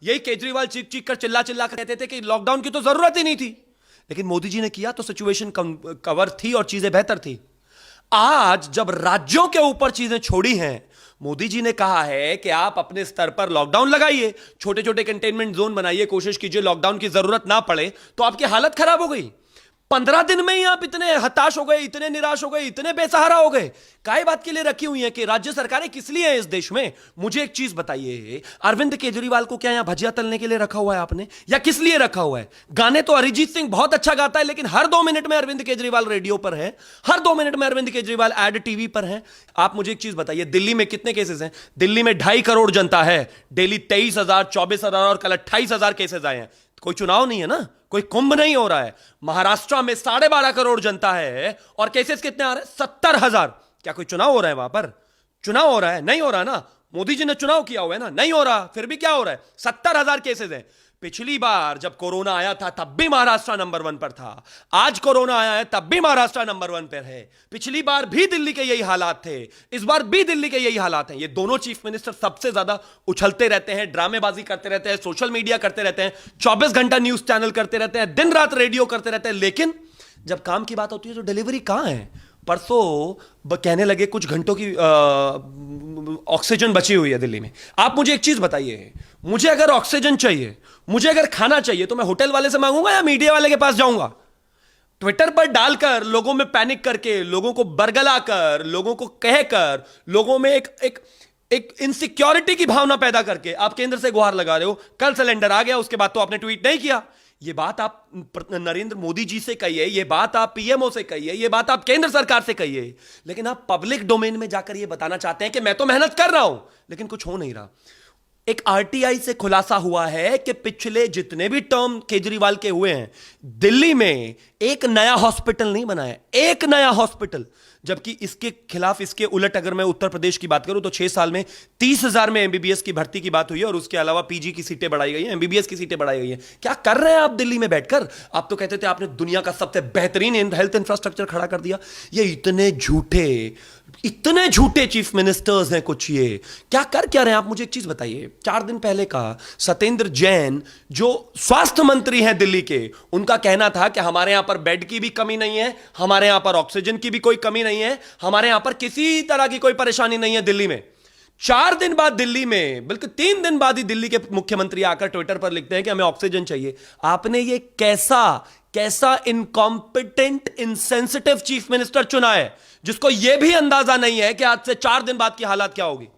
यही केजरीवाल चीख चीख कर चिल्ला चिल्ला कर कहते थे कि लॉकडाउन की तो जरूरत ही नहीं थी, लेकिन मोदी जी ने किया तो सिचुएशन कवर थी और चीजें बेहतर थी। आज जब राज्यों के ऊपर चीजें छोड़ी हैं, मोदी जी ने कहा है कि आप अपने स्तर पर लॉकडाउन लगाइए, छोटे छोटे कंटेनमेंट जोन बनाइए, कोशिश कीजिए लॉकडाउन की जरूरत ना पड़े। तो आपकी हालत खराब हो गई। 15 दिन में ही आप इतने हताश हो गए, इतने निराश हो गए, इतने बेसहारा हो गए। काहे बात के लिए रखी हुई है कि राज्य सरकारें किस लिए है इस देश में? मुझे एक चीज बताइए, अरविंद केजरीवाल को क्या यहां भजिया तलने के लिए रखा हुआ है आपने, या किस लिए रखा हुआ है? गाने तो अरिजीत सिंह बहुत अच्छा गाता है, लेकिन हर 2 मिनट में अरविंद केजरीवाल रेडियो पर है, हर 2 मिनट में अरविंद केजरीवाल एड टीवी पर है। आप मुझे एक चीज बताइए, दिल्ली में कितने केसेस हैं? दिल्ली में 2.5 करोड़ जनता है, डेली 23,000, 24,000 और कल 28,000 केसेस आए हैं। कोई चुनाव नहीं है ना, कोई कुंभ नहीं हो रहा है। महाराष्ट्र में 12.5 करोड़ जनता है और केसेस कितने आ रहे हैं? 70,000। क्या कोई चुनाव हो रहा है वहां पर? चुनाव हो रहा है? नहीं हो रहा ना। मोदी जी ने चुनाव किया हुआ है ना, नहीं हो रहा। फिर भी क्या हो रहा है? 70,000 केसेस हैं। पिछली बार जब कोरोना आया था तब भी महाराष्ट्र नंबर 1 पर था, आज कोरोना आया है तब भी महाराष्ट्र नंबर 1 पर है। पिछली बार भी दिल्ली के यही हालात थे, इस बार भी दिल्ली के यही हालात हैं। ये दोनों चीफ मिनिस्टर सबसे ज्यादा उछलते रहते हैं, ड्रामेबाजी करते रहते हैं, सोशल मीडिया करते रहते हैं, 24 घंटा न्यूज चैनल करते रहते हैं, दिन रात रेडियो करते रहते हैं, लेकिन जब काम की बात होती है तो डिलीवरी कहां है? परसों कहने लगे कुछ घंटों की ऑक्सीजन बची हुई है दिल्ली में। आप मुझे एक चीज बताइए, मुझे अगर ऑक्सीजन चाहिए, मुझे अगर खाना चाहिए, तो मैं होटल वाले से मांगूंगा या मीडिया वाले के पास जाऊंगा? ट्विटर पर डालकर, लोगों में पैनिक करके, लोगों को बरगलाकर, लोगों को कहकर, लोगों में एक इनसिक्योरिटी की भावना पैदा करके आप केंद्र से गुहार लगा रहे हो। कल सिलेंडर आ गया, उसके बाद तो आपने ट्वीट नहीं किया। ये बात आप नरेंद्र मोदी जी से कहिए, ये बात आप पीएमओ से कहिए, ये बात आप केंद्र सरकार से कहिए, लेकिन आप पब्लिक डोमेन में जाकर ये बताना चाहते हैं कि मैं तो मेहनत कर रहा हूं, लेकिन कुछ हो नहीं रहा। एक आरटीआई से खुलासा हुआ है कि पिछले जितने भी टर्म केजरीवाल के हुए हैं, दिल्ली में एक नया हॉस्पिटल नहीं बना है, एक नया हॉस्पिटल। जबकि इसके खिलाफ, इसके उलट अगर मैं उत्तर प्रदेश की बात करूं तो 6 साल में 30,000 में एमबीबीएस की भर्ती की बात हुई है और उसके अलावा पीजी की सीटें बढ़ाई गई हैं, एमबीबीएस की सीटें बढ़ाई गई हैं। क्या कर रहे हैं आप दिल्ली में बैठकर? आप तो कहते थे आपने दुनिया का सबसे बेहतरीन हेल्थ इंफ्रास्ट्रक्चर खड़ा कर दिया। ये इतने झूठे चीफ मिनिस्टर्स हैं कुछ। ये क्या रहे हैं आप? मुझे एक चीज बताइए, 4 दिन पहले का सत्येंद्र जैन जो स्वास्थ्य मंत्री हैं दिल्ली के, उनका कहना था कि हमारे यहां पर बेड की भी कमी नहीं है, हमारे यहां पर ऑक्सीजन की भी कोई कमी नहीं है, हमारे यहां पर किसी तरह की कोई परेशानी नहीं है दिल्ली में। 4 दिन बाद दिल्ली में, बल्कि 3 दिन बाद ही दिल्ली के मुख्यमंत्री आकर ट्विटर पर लिखते हैं कि हमें ऑक्सीजन चाहिए। आपने ये कैसा इनकॉम्पिटेंट, इनसेंसिटिव चीफ मिनिस्टर चुना है, जिसको यह भी अंदाजा नहीं है कि आज से 4 दिन बाद की हालत क्या होगी।